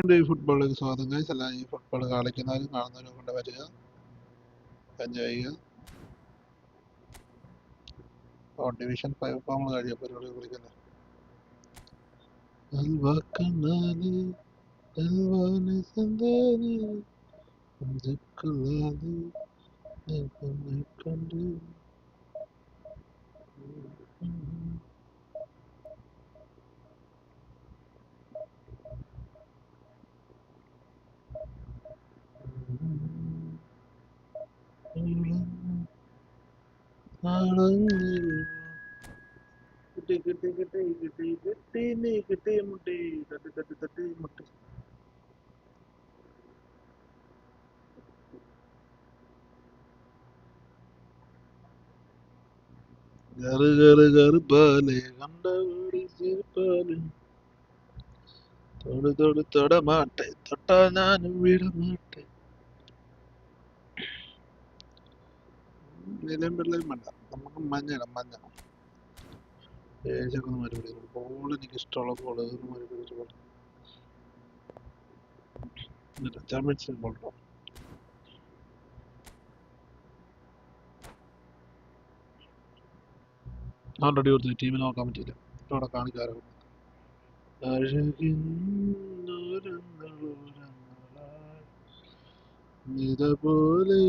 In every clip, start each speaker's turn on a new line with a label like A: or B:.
A: Every football is so the guys alive football like in the enjoy or division 5 form Alva Kanali, Alvani Sandani, Zikuladi, Kandi. Garu bale, ganda udi sirpale. Todu toda mate, tota nanu vida mate. Nilemberlemanda, നമുക്ക് മഞ്ഞണം മഞ്ഞണം ഏജൊക്കെ ഒന്ന് മരുപടി ball എനിക്ക് ഇഷ്ടമുള്ള ball മരുപടി champions ball already ഒരു ടീമിനെ നോക്കാൻ പറ്റിയില്ല ഇവിടെ കാണിക്കാറുണ്ട് ഇതുപോലെ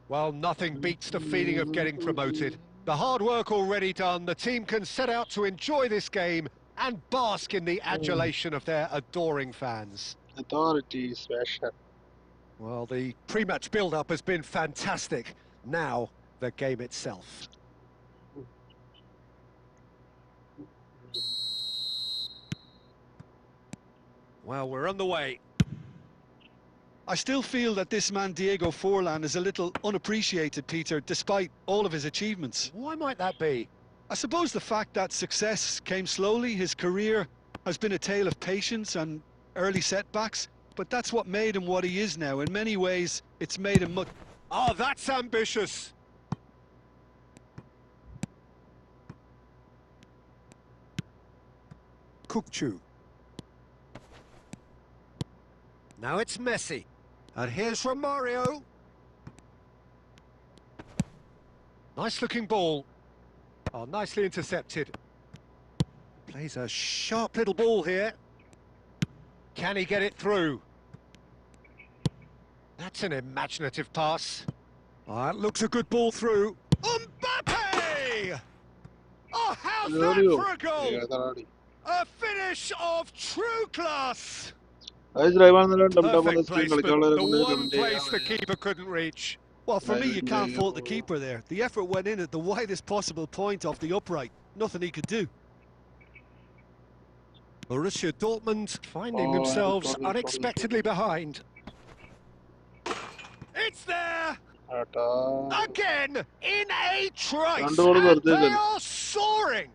B: Well, nothing beats the feeling of getting promoted. The hard work already done, the team can set out to enjoy this game and bask in the adulation of their adoring fans.
A: Authority special.
B: Well, the pre-match build-up has been fantastic. Now, the game itself. Well, we're on the way.
C: I still feel that this man Diego Forlan is a little unappreciated, Peter, despite all of his achievements.
B: Why might that be?
C: I suppose the fact that success came slowly, his career has been a tale of patience and early setbacks, but that's what made him what he is now. In many ways, it's made him much...
B: Oh, that's ambitious! Kukchu. Now it's Messi. And here's Romario. Nice looking ball. Oh, nicely intercepted. Plays a sharp little ball here. Can he get it through? That's an imaginative pass. Oh, that looks a good ball through. Mbappe! Oh, how's that for a goal? A finish of true class! Perfect placement, the one place the keeper couldn't reach.
C: Well, for me, you can't fault the keeper there. The effort went in at the widest possible point off the upright. Nothing he could do.
B: Borussia Dortmund finding themselves unexpectedly behind. It's there! Again, in a trice, and they are soaring!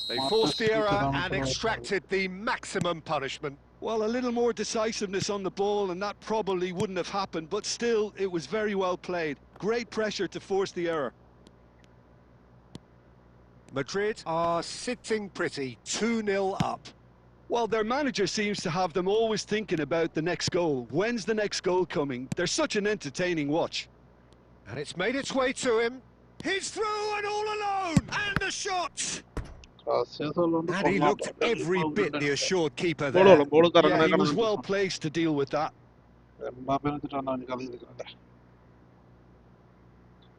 B: They forced the error and extracted the maximum punishment.
C: Well, a little more decisiveness on the ball and that probably wouldn't have happened, but still, it was very well played. Great pressure to force the error.
B: Madrid are sitting pretty, 2-0 up.
C: Well, their manager seems to have them always thinking about the next goal. When's the next goal coming? They're such an entertaining watch.
B: And it's made its way to him. He's through and all alone! And the shot! And he looked every bit the assured keeper there.
C: Yeah, he was well placed to deal with that.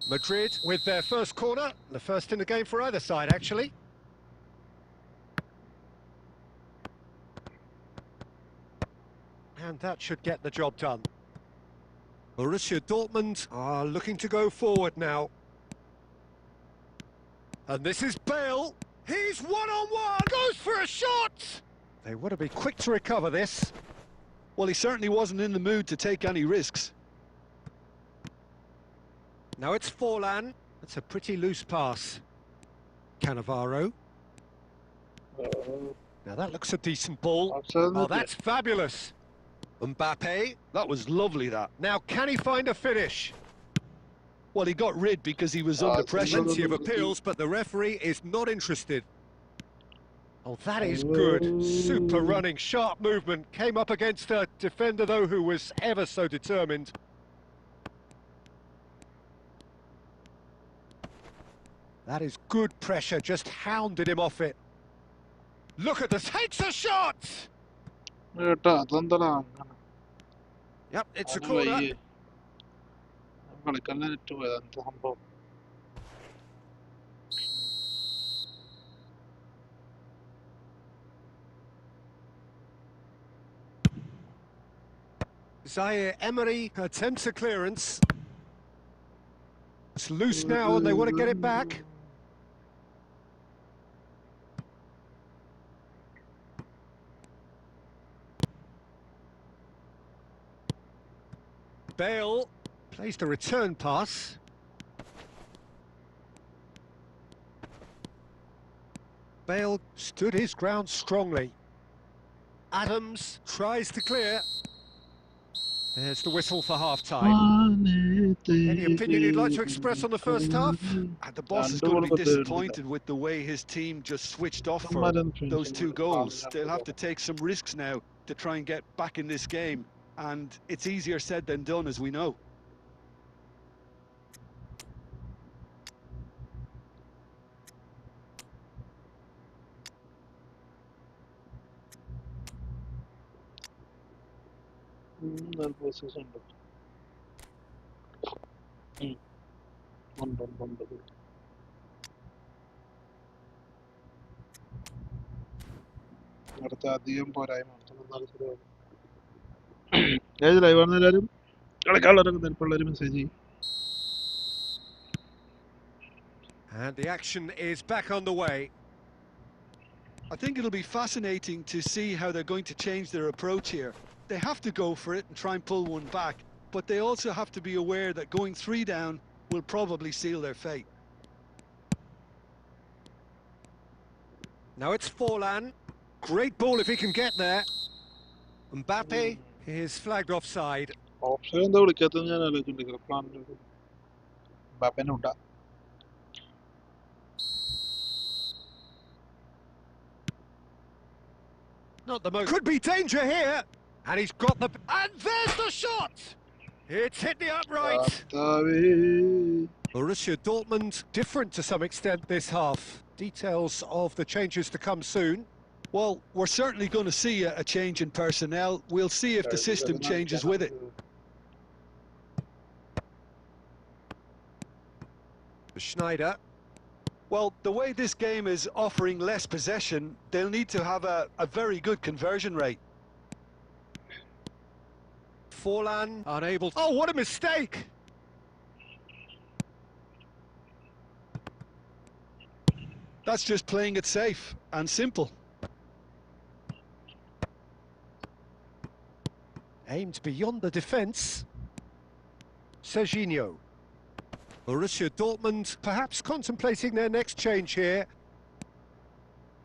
B: Madrid with their first corner, the first in the game for either side, actually. And that should get the job done. Borussia Dortmund are looking to go forward now. And this is Bale. He's one-on-one, goes for a shot! They want to be quick to recover this.
C: Well, he certainly wasn't in the mood to take any risks.
B: Now it's Forlan. That's a pretty loose pass. Cannavaro. Now that looks a decent ball. Oh, that's fabulous. Mbappe.
C: That was lovely, that.
B: Now can he find a finish?
C: Well, he got rid because he was under pressure.
B: Plenty of appeals, but the referee is not interested. Oh, that is good. Super running, sharp movement. Came up against a defender, though, who was ever so determined. That is good pressure, just hounded him off it. Look at this, takes a shot!
A: ഏട്ടാ അതെന്താ അങ്ങനെ
B: Yep, it's a
A: അത്
B: corner.
A: വയ്യേ കളിക്കലിന് net പോയത് എന്താ സംഭവം
B: Zaire Emery attempts a clearance. It's loose now and they want to get it back. Bale plays the return pass. Bale stood his ground strongly. Adams tries to clear. There's the whistle for half-time. Any opinion you'd like to express on the first half?
C: And the boss is going to be disappointed with the way his team just switched off for those 2 goals. They'll have to take some risks now to try and get back in this game. And it's easier said than done, as we know.
A: അടുത്ത അധികം പോരായ്മ ഏത് ലൈവാണ് എല്ലാവരും കളിക്കാനുള്ളവരൊക്കെ നിൽപ്പുള്ളവർ message ചെയ്യും
B: And the action is back on the way.
C: I think it'll be fascinating to see how they're going to change their approach here. They have to go for it and try and pull one back, but they also have to be aware that going 3 down will probably seal their fate.
B: Now it's Forlan. Great ball if he can get there. Mbappe is flagged offside.
A: Option എന്താ വിളിക്കാത്തത് ഞാൻ ആലോചിച്ചിട്ടുണ്ട് പ്ലാനിൽ ബാപ്പനെ ഉണ്ടാ
B: Not the most. Could be danger here. And he's got the... And there's the shot! It's hit the upright. Borussia Dortmund different to some extent this half. Details of the changes to come soon.
C: Well, we're certainly going to see a change in personnel. We'll see if the system changes with it.
B: Schneider.
C: Well, the way this game is offering less possession, they'll need to have a very good conversion rate.
B: Forlan unable... Oh, what a mistake!
C: That's just playing it safe and simple.
B: Aimed beyond the defence. Serginho. Borussia Dortmund perhaps contemplating their next change here.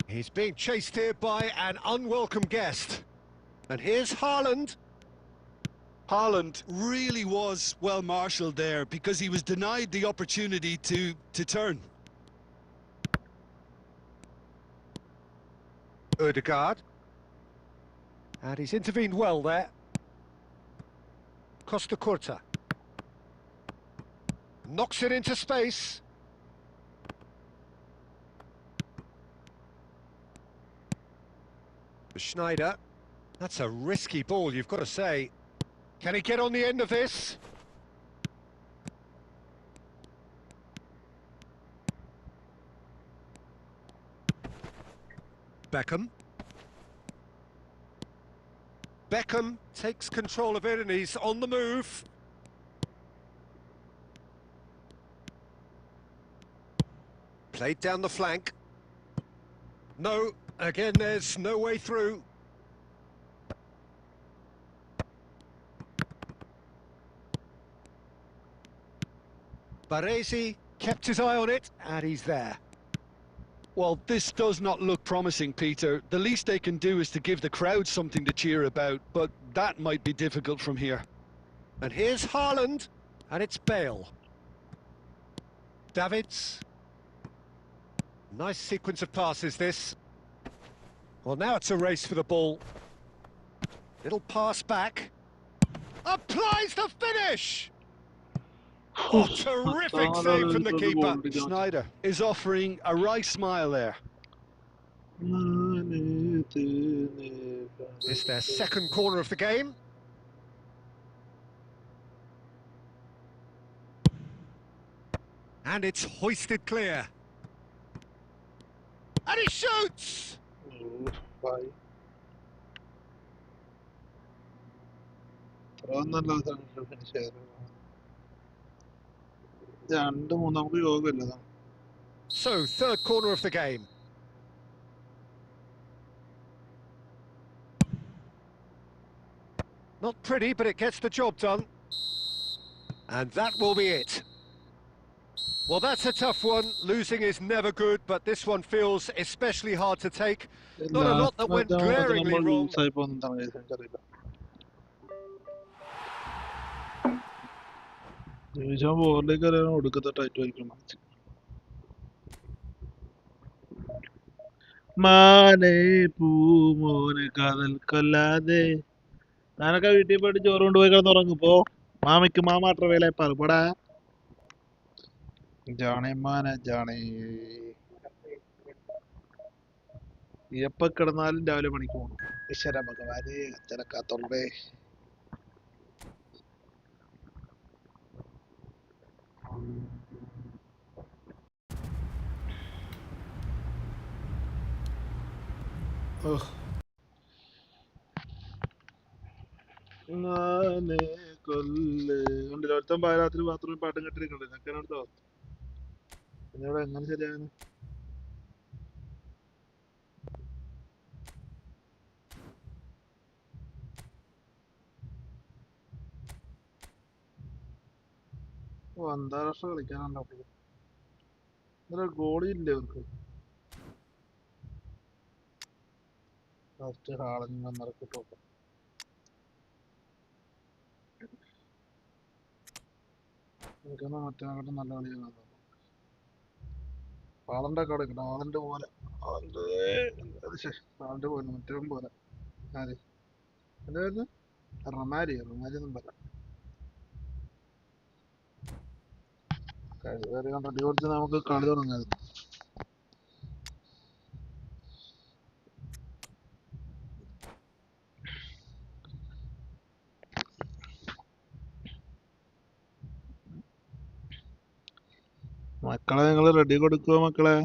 B: He's being chased here by an unwelcome guest. And here's Haaland.
C: Haaland really was well marshalled there because he was denied the opportunity to turn.
B: Ødegaard. And he's intervened well there. Costa Curta. Knocks it into space. Schneider. That's a risky ball, you've got to say. Can he get on the end of this? Beckham. Beckham takes control of it and he's on the move. Played down the flank. No, again there's no way through. Baresi kept his eye on it and he's there.
C: Well, this does not look promising, Peter. The least they can do is to give the crowd something to cheer about, but that might be difficult from here.
B: And here's Haaland, and it's Bale. Davids. Nice sequence of passes, this. Well, now it's a race for the ball. Little pass back. Applies the finish! Oh, terrific save from the keeper.
C: Snyder is offering a wry smile there.
B: It's their second corner of the game. And it's hoisted clear. And he shoots! So, third corner of the game. Not pretty, but it gets the job done. And that will be it. Well, that's a tough one. Losing is never good, but this one feels especially hard to take. Not a lot that went glaringly wrong.
A: ഞാനൊക്കെ വീട്ടിൽ പോയിട്ട് ചോറ് കൊണ്ടുപോയി കിടന്നുറങ്ങിപ്പോ മാമയ്ക്ക് മാമാത്ര വേല പറപടാ ജാണേ മാന ജാണേ എപ്പോ കിടന്നാലും രാവിലെ പണിക്ക് പോകണം ഈശ്വര ഭഗവാനെ അച്ഛനക്കാത്തോണ്ടേ കൊല്ലേ ഒരുത്തൻ രാത്രി ബാത്റൂമിൽ പാട്ടും കെട്ടിരിക്കണ്ടേ ഇതൊക്കെയാണ് അടുത്ത അവസ്ഥ പിന്നീട് എങ്ങനെ ശരിയാണ് അന്താരാഷ്ട്ര കളിക്കാനുണ്ടാവും ഇന്നലെ ഗോളിയില്ലേ അവർക്ക് ഫസ്റ്റ് ഹാളഞ്ഞ നിറക്കിട്ടോ എനിക്കൊന്നും മറ്റേക്കാട്ടും നല്ല കളിയാണ് ഹാളന്റെ ഒക്കെ എടുക്കണം ഹാളന്റെ പോലെ ഹാളന്റെ പോലെ മറ്റേ പോലെ ആര് എന്തായിരുന്നു റൊമാരി ഒന്നും പറയാം റെഡി കൊടുത്ത് നമുക്ക് കളി തുടങ്ങായിരുന്നു മക്കളെ നിങ്ങൾ റെഡി കൊടുക്കുവോ മക്കളെ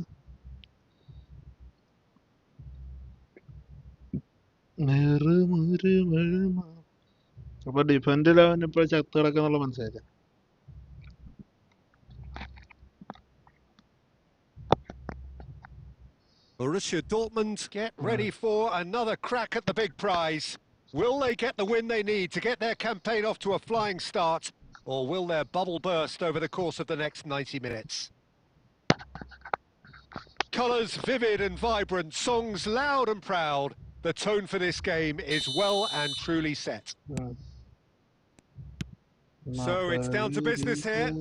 A: അപ്പൊ ഡിഫൻഡിൽ അവൻ ഇപ്പൊ ചത്ത് കിടക്കുന്നുള്ള മനസ്സിലായില്ല
B: Borussia Dortmund get ready for another crack at the big prize. Will they get the win they need to get their campaign off to a flying start, or will their bubble burst over the course of the next 90 minutes? Colours vivid and vibrant, songs loud and proud. The tone for this game is well and truly set. So it's down to business here.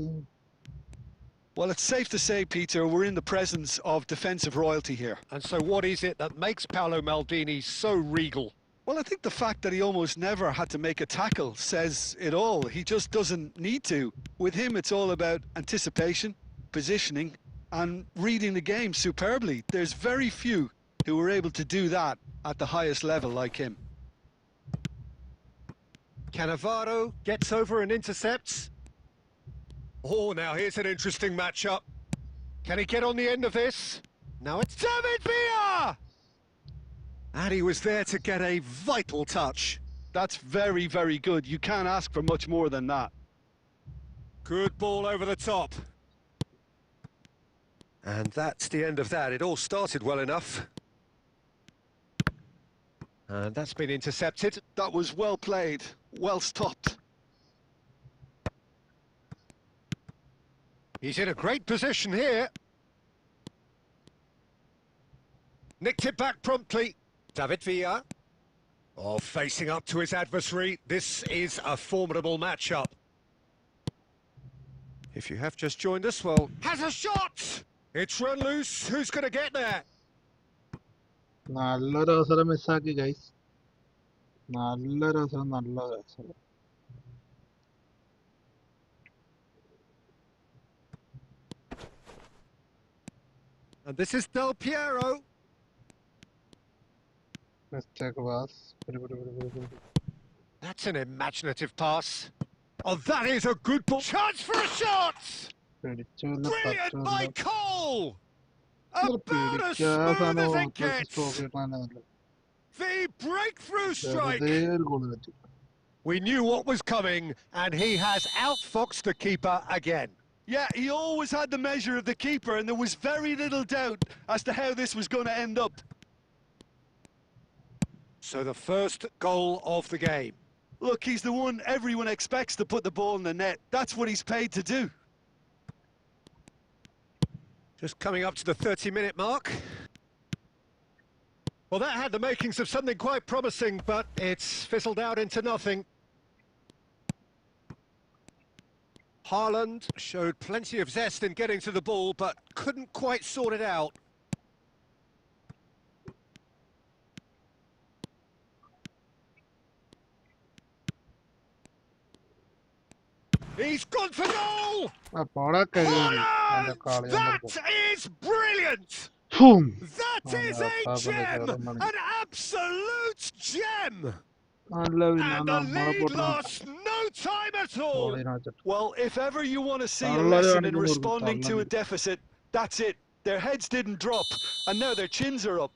C: Well, it's safe to say, Peter, we're in the presence of defensive royalty here.
B: And so what is it that makes Paolo Maldini so regal?
C: Well, I think the fact that he almost never had to make a tackle says it all. He just doesn't need to. With him, it's all about anticipation, positioning, and reading the game superbly. There's very few who were able to do that at the highest level like him.
B: Cannavaro gets over and intercepts. Oh, now here's an interesting matchup. Can he get on the end of this? Now it's David Villa! And he was there to get a vital touch.
C: That's very, very good. You can't ask for much more than that.
B: Good ball over the top. And that's the end of that. It all started well enough. And that's been intercepted.
C: That was well played, well stopped.
B: He's in a great position here. Nicked it back promptly. David Villa. Oh, facing up to his adversary. This is a formidable matchup. If you have just joined us, well, has a shot! It's run loose. Who's going to get there?
A: നല്ലൊരു അവസരം മിസ്സാക്കി guys. നല്ലൊരു അവസരം, നല്ലൊരു അവസരം.
B: And this is Del Piero.
A: Mistake pass.
B: That's an imaginative pass. Oh, that is a good ball. Chance for a shot! Brilliant by Cole! About as smooth as it gets. The breakthrough strike. We knew what was coming, and he has outfoxed the keeper again.
C: Yeah, he always had the measure of the keeper, and there was very little doubt as to how this was going to end up.
B: So the first goal of the game.
C: Look, he's the one everyone expects to put the ball in the net. That's what he's paid to do.
B: Just coming up to the 30-minute mark. Well, that had the makings of something quite promising, but it's fizzled out into nothing. Haaland showed plenty of zest in getting to the ball, but couldn't quite sort it out. He's gone for goal! Haaland! That is brilliant! That is a gem! An absolute gem! And the lead lost no time at all.
C: Well, if ever you want to see a lesson in responding to a deficit, that's it. Their heads didn't drop, and now their chins are up.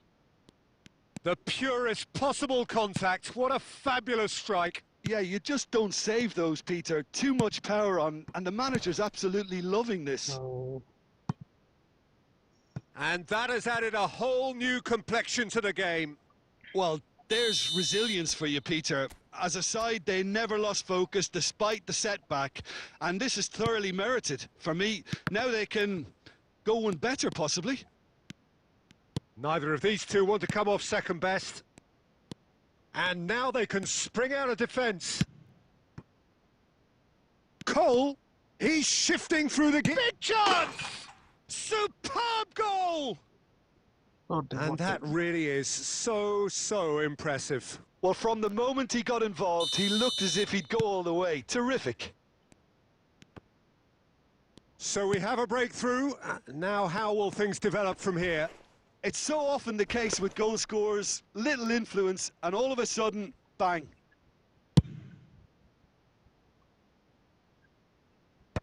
B: The purest possible contact. What a fabulous strike.
C: Yeah, you just don't save those, Peter. Too much power on, and the manager's absolutely loving this.
B: And that has added a whole new complexion to the game.
C: Well, there's resilience for you, Peter. As a side, they never lost focus despite the setback, and this is thoroughly merited. For me, now they can go one better, possibly.
B: Neither of these two want to come off second best. And now they can spring out of defence. Cole, he's shifting through the big chance! Superb goal! And that really is so impressive.
C: Well, from the moment he got involved, he looked as if he'd go all the way. Terrific.
B: So we have a breakthrough. Now how will things develop from here?
C: It's so often the case with goal scorers, little influence, and all of a sudden, bang.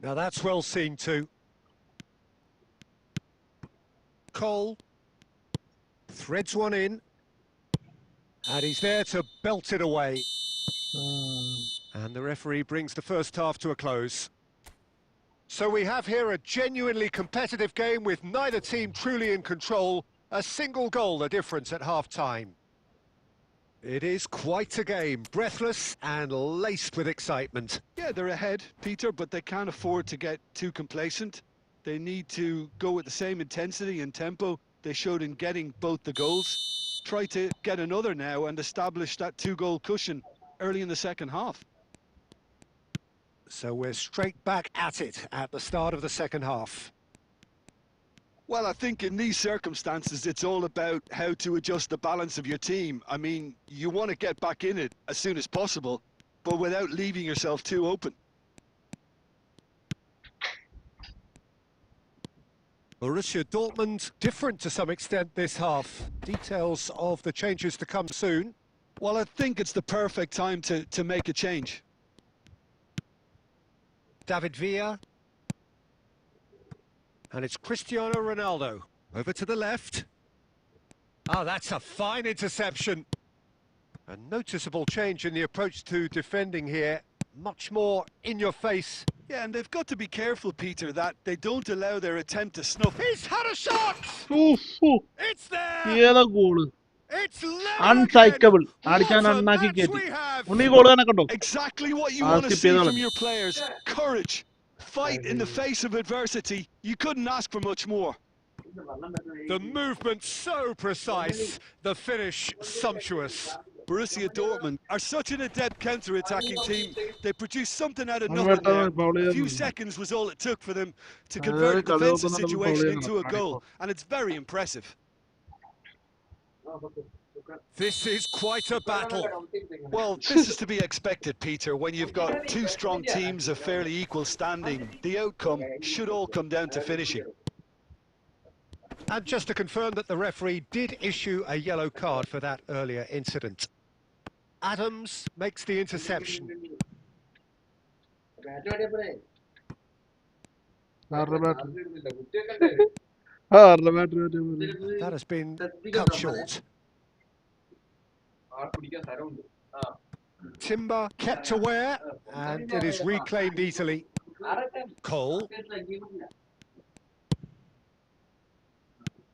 B: Now that's well seen too. Cole threads one in, and he's there to belt it away. And the referee brings the first half to a close. So we have here a genuinely competitive game with neither team truly in control. A single goal the difference at half-time. It is quite a game, breathless and laced with excitement.
C: Yeah, they're ahead, Peter, but they can't afford to get too complacent. They need to go with the same intensity and tempo they showed in getting both the goals. Try to get another now and establish that two-goal cushion early in the second half.
B: So we're straight back at it at the start of the second half.
C: Well, I think in these circumstances, it's all about how to adjust the balance of your team. I mean, you want to get back in it as soon as possible, but without leaving yourself too open.
B: Borussia Dortmund different to some extent this half. Details of the changes to come soon.
C: Well, I think it's the perfect time to make a change.
B: David Villa. And it's Cristiano Ronaldo. Over to the left. Oh, that's a fine interception. A noticeable change in the approach to defending here. Much more in your face.
C: Yeah, and they've got to be careful, Peter, that they don't allow their attempt to snuff.
B: He's had a shot! It's there! It's
A: unsighable.
C: Exactly what you want to see from your players. Courage. Fight in the face of adversity. You couldn't ask for much more.
B: The movement so precise, the finish sumptuous.
C: Borussia Dortmund are such an adept counter-attacking team. They produced something out of nothing there. A few seconds was all it took for them to convert a defensive situation into a goal, and it's very impressive.
B: This is quite a battle.
C: Well, this is to be expected, Peter. When you've got two strong teams of fairly equal standing, the outcome should all come down to finishing.
B: And just to confirm that the referee did issue a yellow card for that earlier incident. Adams makes the interception. That has been cut short. Timber kept aware, and it is reclaimed easily. Cole.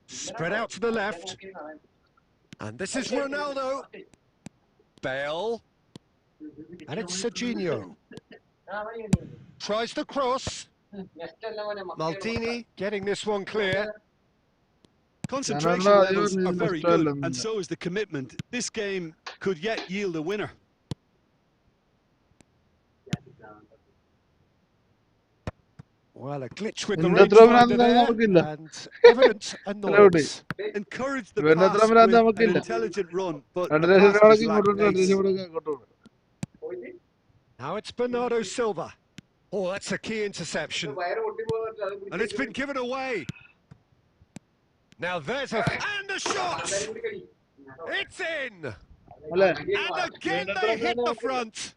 B: Spread out to the left. And this is Ronaldo. Bale. And it's Serginho. Tries the cross. Maldini getting this one clear.
C: Concentration levels are very good, and so is the commitment. This game could yet yield a winner.
B: Well, a glitch with the rangefinder there, and evident annoyance.
C: Encouraged the pass with an intelligent run, but the pass just lacked pace.
B: Now it's Bernardo Silva. Oh, that's a key interception. And it's been given away. Now there's a... And a shot! It's in! And again they hit the front.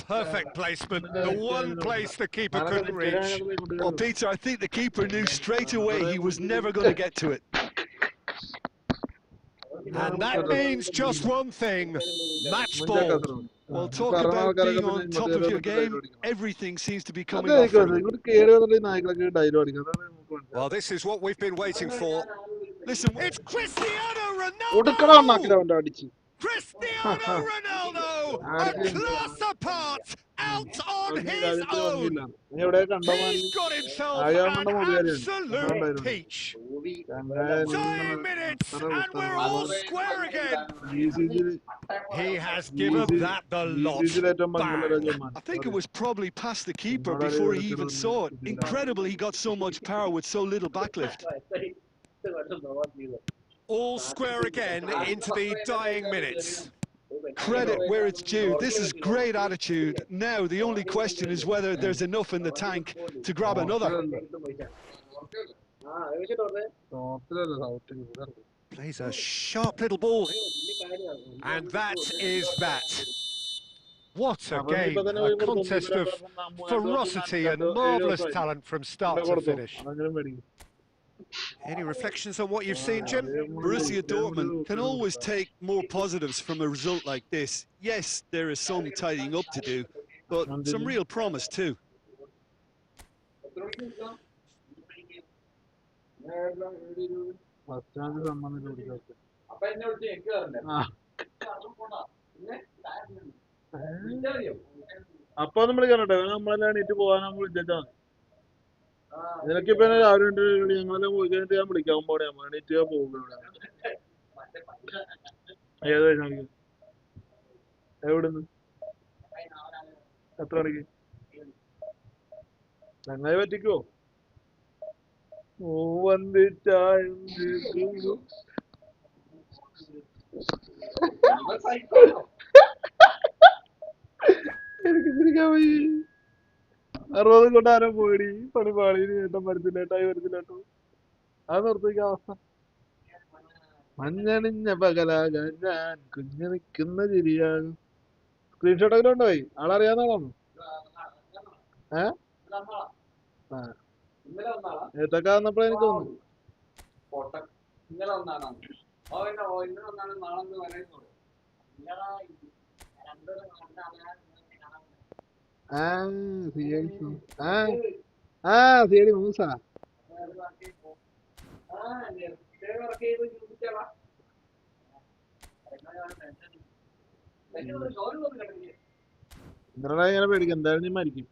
B: Perfect placement. The one place the keeper couldn't reach.
C: Well, Peter, I think the keeper knew straight away he was never going to get to it.
B: And that means just one thing. Match ball.
C: Well, talk about being on top of your game. Everything seems to be coming off for you.
B: Well, this is what we've been waiting for. Listen, it's Cristiano Ronaldo! Cristiano Ronaldo! A class apart! Out on his own! He's got himself an absolute peach. Dying minutes, and we're all square again. He has given that the lot. Bang.
C: I think it was probably past the keeper before he even saw it. Incredible he got so much power with so little backlift.
B: All square again into the dying minutes.
C: Credit where it's due. This is great attitude. Now the only question is whether there's enough in the tank to grab another.
B: Plays a sharp little ball. And that is that. What a game. A contest of ferocity and marvellous talent from start to finish. Any reflections on what you've seen, Jim?
C: Borussia Dortmund can always take more positives from a result like this. Yes, there is some tidying up to do, but some real promise too.
A: അപ്പൊ നമ്മൾ കണ്ടോ നമ്മളെല്ലാം എണീറ്റ് പോകാൻ നമ്മൾ വിളിച്ചാ നിനക്കിപ്പോ രാവിലെ ഞങ്ങളെല്ലാം പോയി കഴിഞ്ഞിട്ട് ഞാൻ വിളിക്കാൻ പോണേ എണീറ്റ് പോകും ഏതാ എവിടുന്ന് എത്ര മണിക്ക് ചങ്ങായി പറ്റിക്കോ എനിക്ക് ചിരിക്കാൻ പോയി 60 കൊണ്ടാരം പോയി പണി പാളി ഏട്ടൻ വരുത്തില്ലേട്ടായി വരുത്തില്ലേട്ടോ അത് നിർത്തിക്ക അവസ്ഥ മഞ്ഞണിഞ്ഞ പകലാകാൻ ഞാൻ കുഞ്ഞു നിൽക്കുന്ന ചിരിയാകും സ്ക്രീൻഷോട്ട് ഒക്കെ ഉണ്ടായി ആളറിയാവുന്ന ആളാണോ ഏത്തൊക്കെ വന്നപ്പോഴേ എനിക്ക് തോന്നുന്നു സിയടി മൂസ ഇങ്ങനെ പേടിക്കും എന്തായാലും നീ മരിക്കും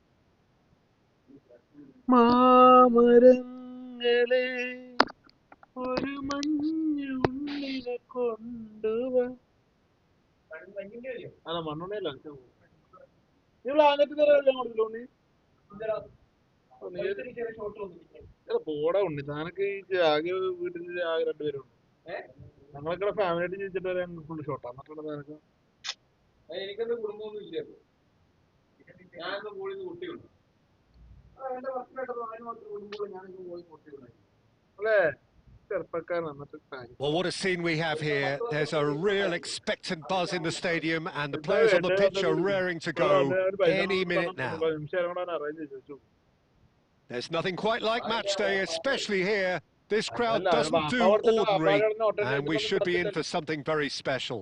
A: മാമരങ്ങളെ ഒരു മഞ്ഞുള്ളിനെ കൊണ്ടുവാ അല്ല മണ്ണുണ്ണയല്ല നീ ബ്ലാങ്കറ്റ് തരാൻ കൊടുക്കല്ലോ നീ പോടാ ഉണ്ണി താനൊക്കെ ആകെ വീട്ടിൽ ആകെ രണ്ടുപേരുണ്ട് ഞങ്ങളൊക്കെ ഫാമിലി ആയിട്ട് ജീവിച്ചിട്ട് വരെ ഫുള്ള് ഷോട്ടാ എന്നിട്ടാണ് താനൊക്കെ എനിക്കെന്ത് കുടുംബമൊന്നും ഇല്ല ഞാനൊക്കെ പോയി കുട്ടിയുണ്ട് എന്റെ വർക്കിലായിട്ട് അതിന് മാത്രം കുടുംബമുള്ള ഞാനൊക്കെ പോയി കുട്ടിയുണ്ടായി അല്ലേ ചെറുപ്പക്കാരൻ എന്നിട്ട്
B: Well, what a scene we have here. There's a real expectant buzz in the stadium, and the players on the pitch are raring to go any minute now. There's nothing quite like match day, especially here. This crowd doesn't do ordinary, and we should be in for something very special.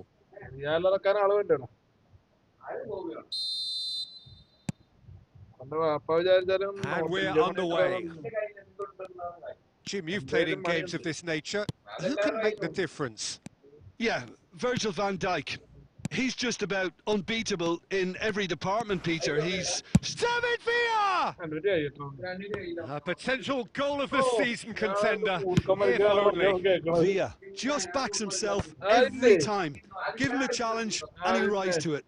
B: And we're underway. Jim, you've played in games of this nature. Who can make the difference?
C: Yeah, Virgil van Dijk. He's just about unbeatable in every department, Peter. He's...
B: David Villa! A potential goal of the season contender, if only.
C: Villa just backs himself every time. Give him a challenge and he'll rise to it.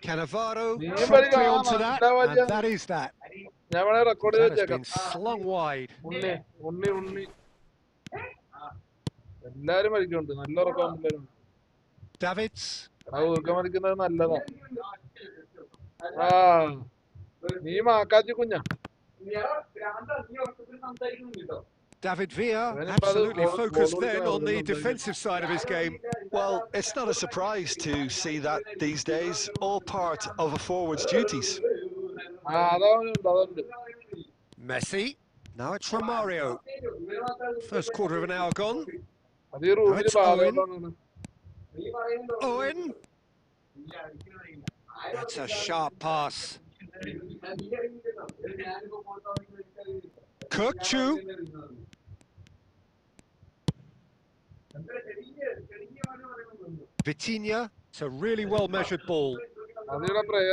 B: Cannavaro promptly onto that, and that is that. That has been slung wide. Davids. David Villa absolutely focused then on the defensive side of his game.
C: Well, it's not a surprise to see that these days, all part of a forward's duties.
B: Messi. Now it's Romario. First quarter of an hour gone. Now it's Owen. Owen. That's a sharp pass. Kirkchu. Vitinha. It's a really well measured ball.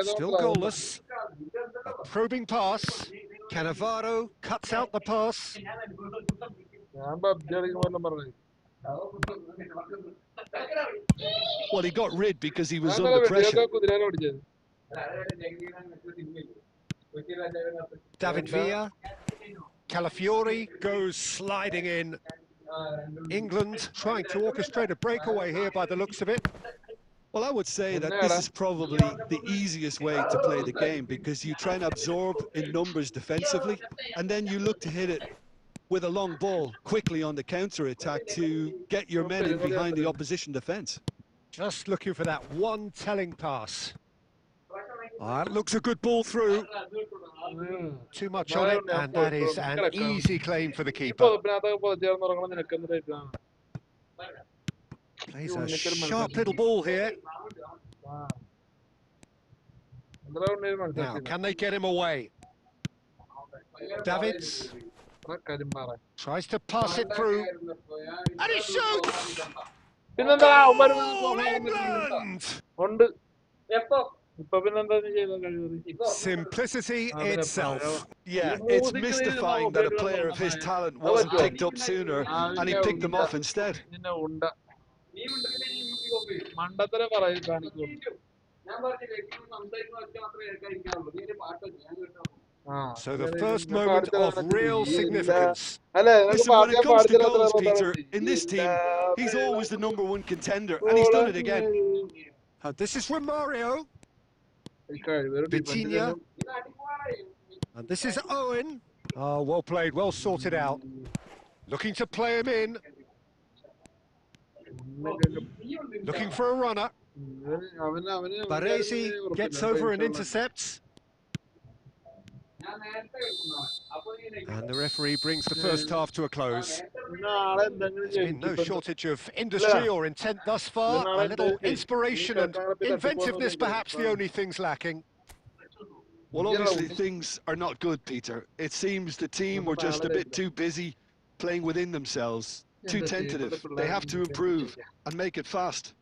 B: Still goalless. A probing pass. Cannavaro cuts out the pass.
C: Well, he got rid because he was under pressure.
B: David Villa. Calafiori goes sliding in. England trying to orchestrate a breakaway here by the looks of it.
C: Well, I would say that this is probably the easiest way to play the game because you try and absorb in numbers defensively and then you look to hit it with a long ball quickly on the counter-attack to get your men in behind the opposition defence.
B: Just looking for that one telling pass. That looks a good ball through. Too much on it, and that is an easy claim for the keeper. Plays a sharp little ball here. Now, can they get him away? Davids tries to pass it through, and he shoots! Goal, England! Simplicity itself.
C: Yeah, it's mystifying that a player of his talent wasn't picked up sooner and he picked them off instead.
B: So the first moment of real significance.
C: Listen, when it comes to goals, Peter, in this team, he's always the #1 contender, and he's done it again.
B: This is Romario. Vitinha. And this is Owen. Oh, well played, well sorted out. Looking to play him in. Looking for a runner. Baresi gets over and intercepts. And the referee brings the first half to a close. There's been no shortage of industry or intent thus far. A little inspiration and inventiveness, perhaps the only things lacking.
C: Well, obviously things are not good, Peter. It seems the team were just a bit too busy playing within themselves, too tentative. They have to improve and make it fast.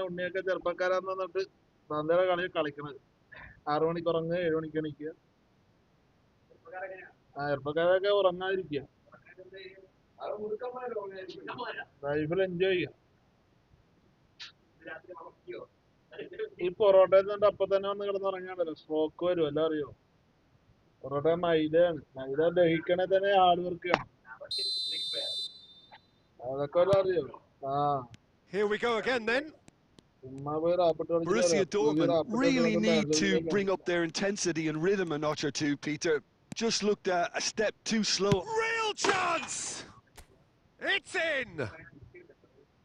A: ഉണ്ണിയൊക്കെ ചെറുപ്പക്കാരാന്ന് പറഞ്ഞിട്ട് നന്ദയുടെ കളി കളിക്കണത് 6 മണിക്ക് ഉറങ്ങുക, 7 മണിക്ക് എണീക്കുക. ചെറുപ്പക്കാരൊക്കെ ഉറങ്ങാതിരിക്കുക, ലൈഫിൽ enjoy ചെയ്യുക. ഈ പൊറോട്ട എന്നിട്ട് അപ്പൊ തന്നെ വന്ന് കിടന്നുറങ്ങാണ്ടല്ലോ, സ്ട്രോക്ക് വരും, എല്ലാം അറിയോ? പൊറോട്ട മൈദയാണ്, മൈദ ദഹിക്കണേ തന്നെ ഹാർഡ് വർക്ക് ചെയ്യണം, അതൊക്കെ വല്ല അറിയോ?
B: Here we go again then.
C: Borussia Dortmund really need to bring up their intensity and rhythm a notch or two, Peter. Just looked a step too slow.
B: Real chance! It's in!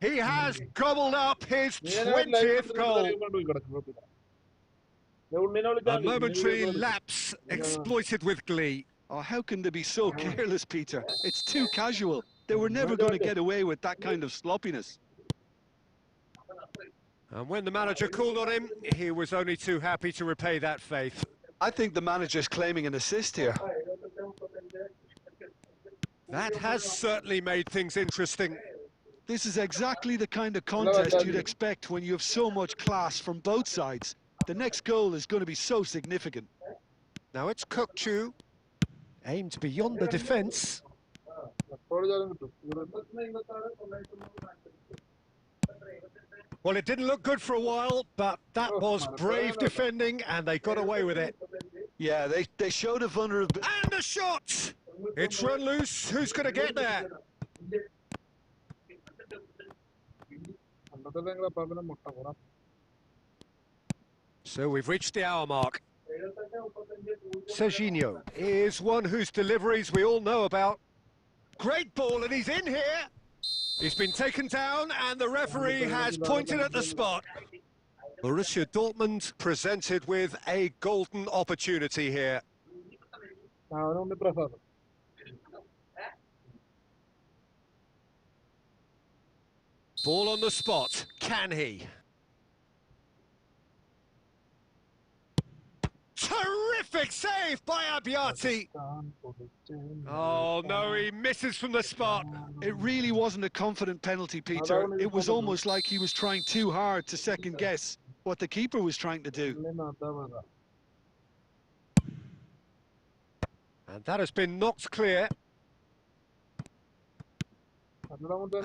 B: He has gobbled up his 20th goal. A momentary lapse exploited with glee.
C: Oh, how can they be so careless, Peter? It's too casual. They were never going to get away with that kind of sloppiness.
B: And when the manager called on him, he was only too happy to repay that faith.
C: I think the manager's claiming an assist here.
B: That has certainly made things interesting.
C: This is exactly the kind of contest you'd expect when you have so much class from both sides. The next goal is going to be so significant.
B: Now it's Kukçu, aimed beyond the defence. Well, it didn't look good for a while, but that was brave defending, and they got away with it.
C: Yeah, they showed a vulnerability.
B: And a shot! It's run loose. Who's going to get there? So we've reached the hour mark. Serginho is one whose deliveries we all know about. Great ball, and he's in here. He's been taken down, and the referee has pointed at the spot. Borussia Dortmund presented with a golden opportunity here. Ball on the spot. Can he? Terrific save by Abbiati. Oh no, he misses from the spot.
C: It really wasn't a confident penalty, Peter. It was almost like he was trying too hard to second guess what the keeper was trying to do.
B: And that has been knocked clear.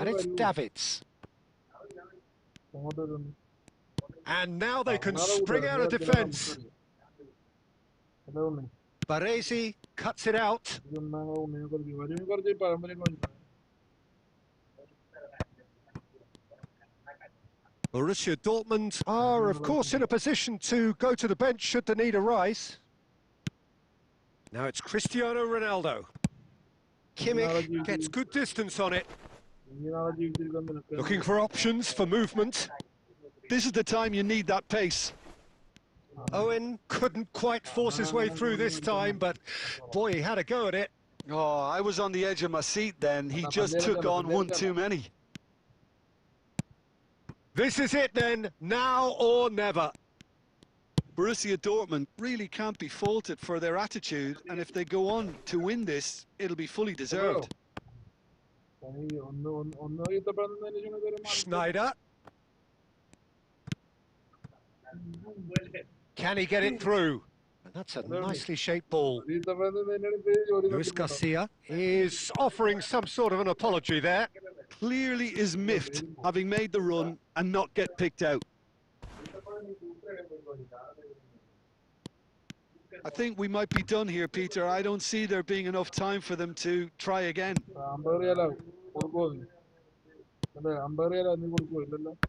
B: And it's Davids. And now they can spring out of defence. Baresi cuts it out. Borussia Dortmund are, of course, in a position to go to the bench should the need arise. Now it's Cristiano Ronaldo. Kimmich gets good distance on it. Looking for options for movement.
C: This is the time you need that pace.
B: Owen couldn't quite force his way through this time, but boy, he had a go at it.
C: Oh, I was on the edge of my seat then. He just took on one too many.
B: This is it then, now or never.
C: Borussia Dortmund really can't be faulted for their attitude, and if they go on to win this, it'll be fully deserved.
B: Schneider. Can he get it through? And that's a nicely shaped ball. Luis Garcia is offering some sort of an apology there.
C: Clearly is miffed, having made the run and not get picked out. I think we might be done here, Peter. I don't see there being enough time for them to try again.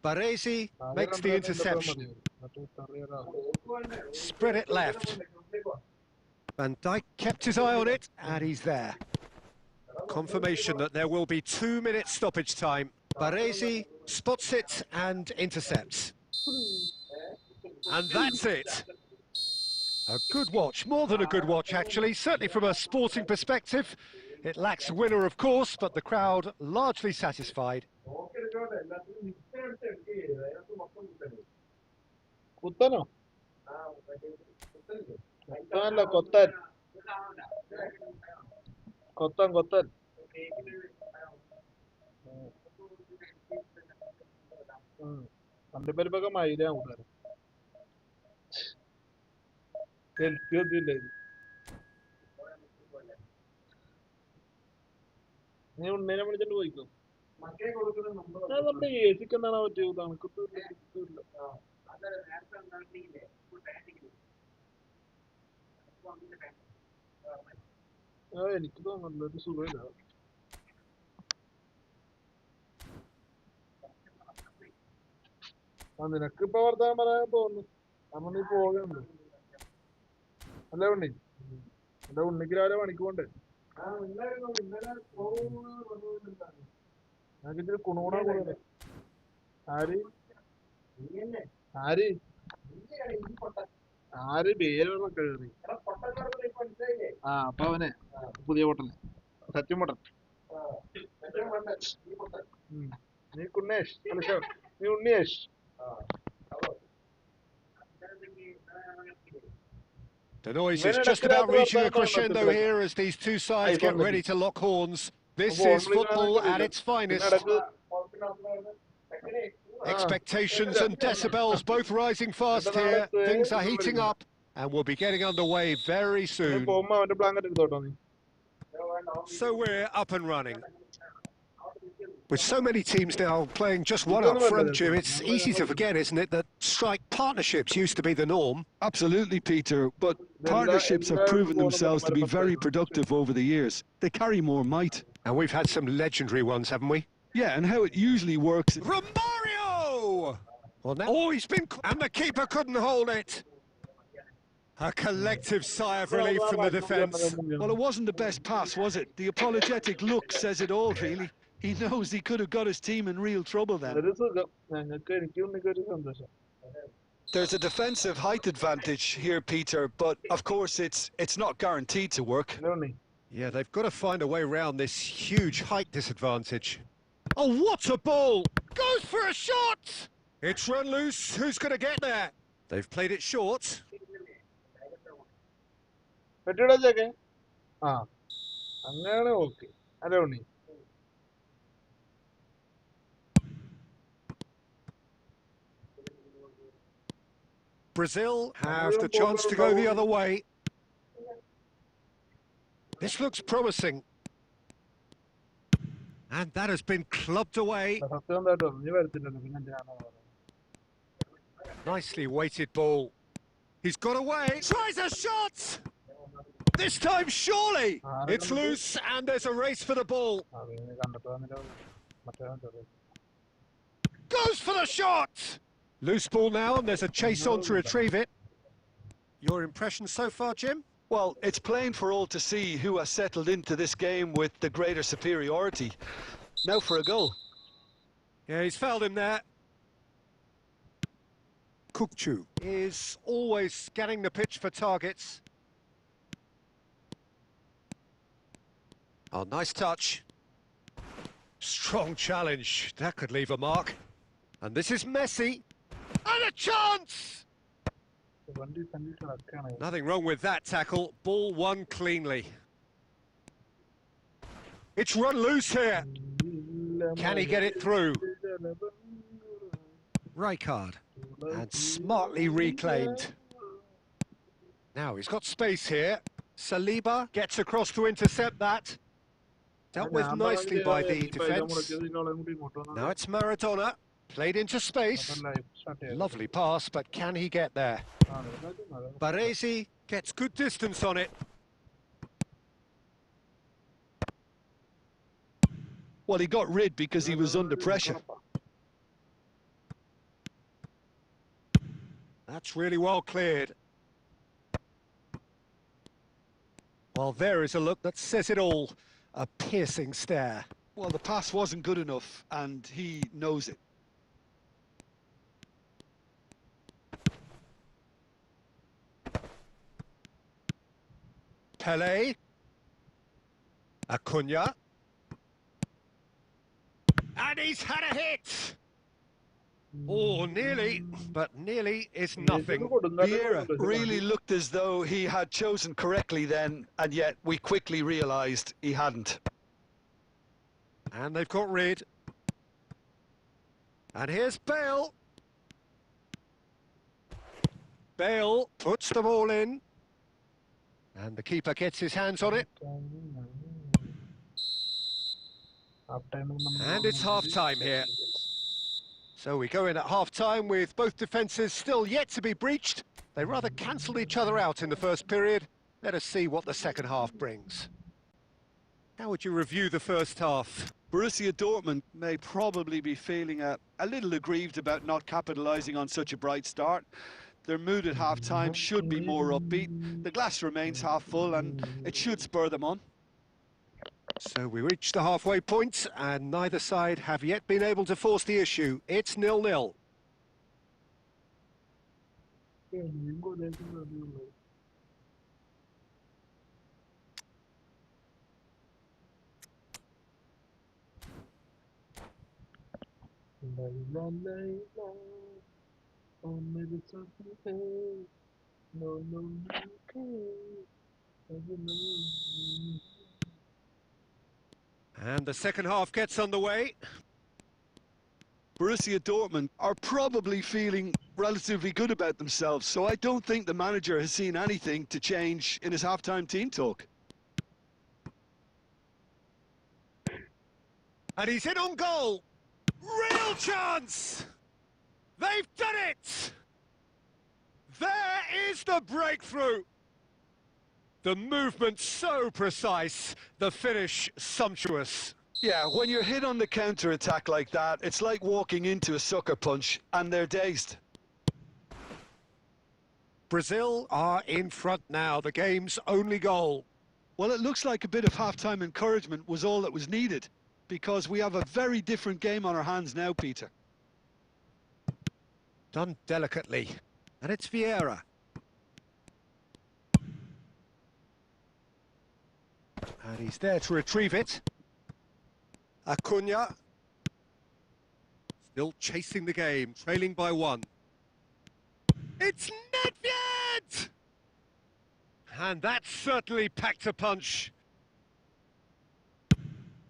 B: Baresi makes the interception. Spread it left. Van Dijk kept his eye on it, and he's there. Confirmation that there will be 2 minutes stoppage time. Baresi spots it and intercepts. And that's it. A good watch, more than a good watch actually, certainly from a sporting perspective. It lacks a winner, of course, but the crowd largely satisfied.
A: Kuttano? Kuttan Kottan. Kottan Kottan. Under Berbaga Maida. നീ ഉണ്ണേനെ വിളിച്ചിട്ട് പോയിക്കോ. നമ്മുടെ ഏസിക്ക് എന്താണ് പറ്റിയത്? തണുക്കത്തില്ല. എനിക്ക് തോന്നുന്നില്ല, ഒരു സുഖമില്ല. നിനക്ക് ഇപ്പൊ വർത്താനം പറയാൻ തോന്നുന്നു. നമ്മൾ നീ പോകുന്നുണ്ട് അല്ലേ ഉണ്ണി? എന്റെ ഉണ്ണിക്ക് രാവിലെ പണിക്ക് പോണ്ടേ? ഞങ്ങൾക്ക് ഇച്ചിരി കുണുകൂടാ കൂടുതൽ. ആര് ആര് ആര് പേരൊക്കെ കയറി? അപ്പൊ അവനെ പുതിയ പൊട്ടൻ, സത്യം പൊട്ടൻ. നീ കുണ്ണേഷ് അല്ല, നീ ഉണ്ണിയേഷ്.
B: The noise is just about reaching a crescendo here as these two sides get ready to lock horns. This is football at its finest. Expectations and decibels both rising fast here. Things are heating up and we'll be getting underway very soon. So we're up and running. With so many teams now playing just one up front, Jim, it's easy to forget, isn't it, that strike partnerships used to be the norm?
C: Absolutely, Peter, but partnerships have proven themselves to be very productive over the years. They carry more might.
B: And we've had some legendary ones, haven't we?
C: Yeah, and how it usually works...
B: Romario! Well, now... Oh, he's been... And the keeper couldn't hold it. A collective sigh of relief from the defence.
C: Well, it wasn't the best pass, was it? The apologetic look says it all, really. He knows he could have got his team in real trouble then. There's a defensive height advantage here, Peter, but of course it's not guaranteed to work.
B: Yeah, they've got to find a way around this huge height disadvantage. Oh, what a ball! Goes for a shot! It's run loose. Who's going to get there? They've played it short. Brazil have the chance to go the other way. This looks promising. And that has been clubbed away. Nicely weighted ball. He's got away. Tries a shot! This time, surely! It's loose and there's a race for the ball. Goes for the shot! Loose ball now, and there's a chase on to retrieve it. Your impressions so far, Jim?
C: Well, it's plain for all to see who has settled into this game with the greater superiority. Now for a goal.
B: Yeah, he's fouled him there. Kukchu is always scanning the pitch for targets. Oh, nice touch. Strong challenge. That could leave a mark. And this is Messi. And a chance! Nothing wrong with that tackle. Ball won cleanly. It's run loose here. Can he get it through? Rijkaard. And smartly reclaimed. Now he's got space here. Saliba gets across to intercept that. Dealt with nicely by the defence. Now it's Maradona. Played into space. Lovely pass, but can he get there? Baresi gets good distance on it.
C: Well, he got rid because he was under pressure.
B: That's really well cleared. Well, there is a look that says it all. A piercing stare.
C: Well, the pass wasn't good enough, and he knows it.
B: Pele. Acuna. And he's had a hit! Oh, nearly, but nearly is nothing.
C: Vieira really looked as though he had chosen correctly then, and yet we quickly realised he hadn't.
B: And they've got rid. And here's Bale. Bale puts the ball in. And the keeper gets his hands on it. And it's half-time here. So we go in at half-time with both defences still yet to be breached. They rather cancelled each other out in the first period. Let us see what the second half brings. How would you review the first half?
C: Borussia Dortmund may probably be feeling a little aggrieved about not capitalising on such a bright start. Their mood at half-time should be more upbeat. The glass remains half full and it should spur them on.
B: So we reach the halfway point and neither side have yet been able to force the issue. It's 0-0. And the second half gets underway.
C: Borussia Dortmund are probably feeling relatively good about themselves, so I don't think the manager has seen anything to change in his half-time team talk.
B: And he's in on goal. Real chance! They've done it! There is the breakthrough! The movement so precise, the finish sumptuous.
C: Yeah, when you're hit on the counter-attack like that, it's like walking into a sucker punch, and they're dazed.
B: Brazil are in front now, the game's only goal.
C: Well, it looks like a bit of half-time encouragement was all that was needed, because we have a very different game on our hands now, Peter.
B: Done delicately, and it's Vieira. And he's there to retrieve it. Acuna. Still chasing the game, trailing by 1. It's Nedved! And that certainly packed a punch.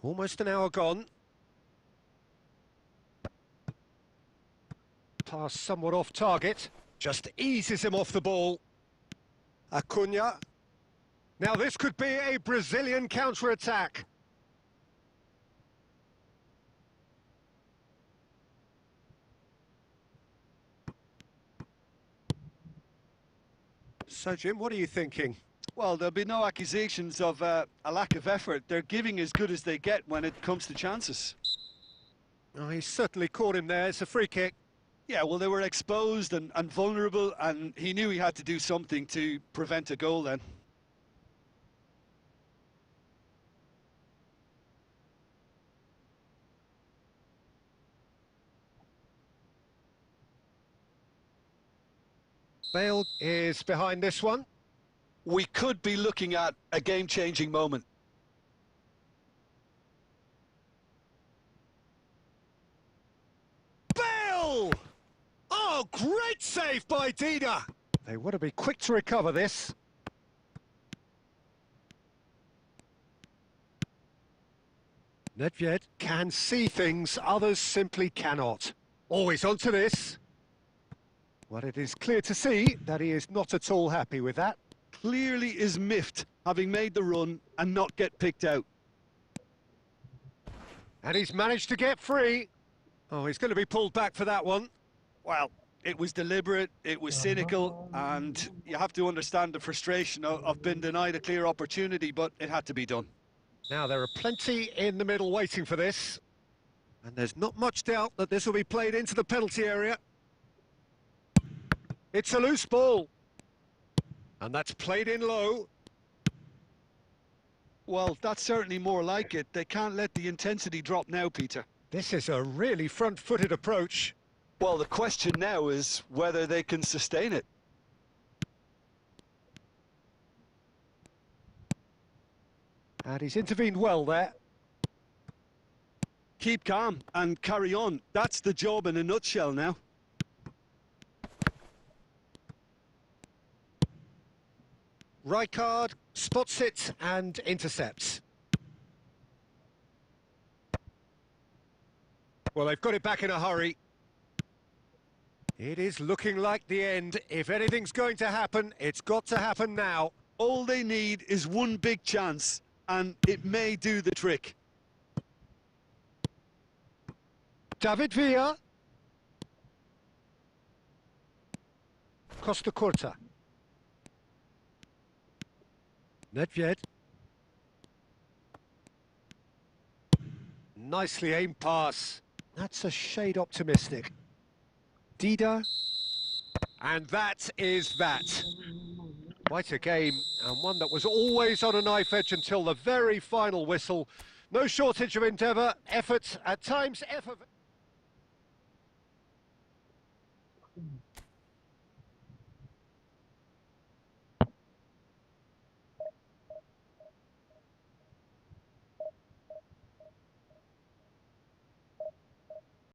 B: Almost an hour gone. Pass somewhat off target. Just eases him off the ball. Acuna. Now this could be a Brazilian counter-attack. So, Jim, what are you thinking?
C: Well, there'll be no accusations of a lack of effort. They're giving as good as they get when it comes to chances.
B: Oh, he certainly caught him there. It's a free kick.
C: Yeah, well, they were exposed and vulnerable, and he knew he had to do something to prevent a goal then.
B: Bale is behind this one.
C: We could be looking at a game-changing moment.
B: Bale! Oh, great save by Dida! They want to be quick to recover this. Nedved can see things others simply cannot. Always onto this. Well, it is clear to see that he is not at all happy with that.
C: Clearly is miffed, having made the run and not get picked out.
B: And he's managed to get free. Oh, he's going to be pulled back for that one.
C: Well, it was deliberate, it was cynical, and you have to understand the frustration of being denied a clear opportunity, but it had to be done.
B: Now, there are plenty in the middle waiting for this. And there's not much doubt that this will be played into the penalty area. It's a loose ball. And that's played in low.
C: Well, that's certainly more like it. They can't let the intensity drop now, Peter.
B: This is a really front-footed approach.
C: Well, the question now is whether they can sustain it.
B: And he's intervened well there.
C: Keep calm and carry on. That's the job in a nutshell now.
B: Rijkaard spots it and intercepts. Well, they've got it back in a hurry. It is looking like the end. If anything's going to happen, it's got to happen now.
C: All they need is one big chance, and it may do the trick.
B: David Villa. Costa Curta. Nedved. Nicely aimed pass. That's a shade optimistic. Dida. And that is that. Quite a game, and one that was always on a knife edge until the very final whistle. No shortage of endeavour, effort, at times effort.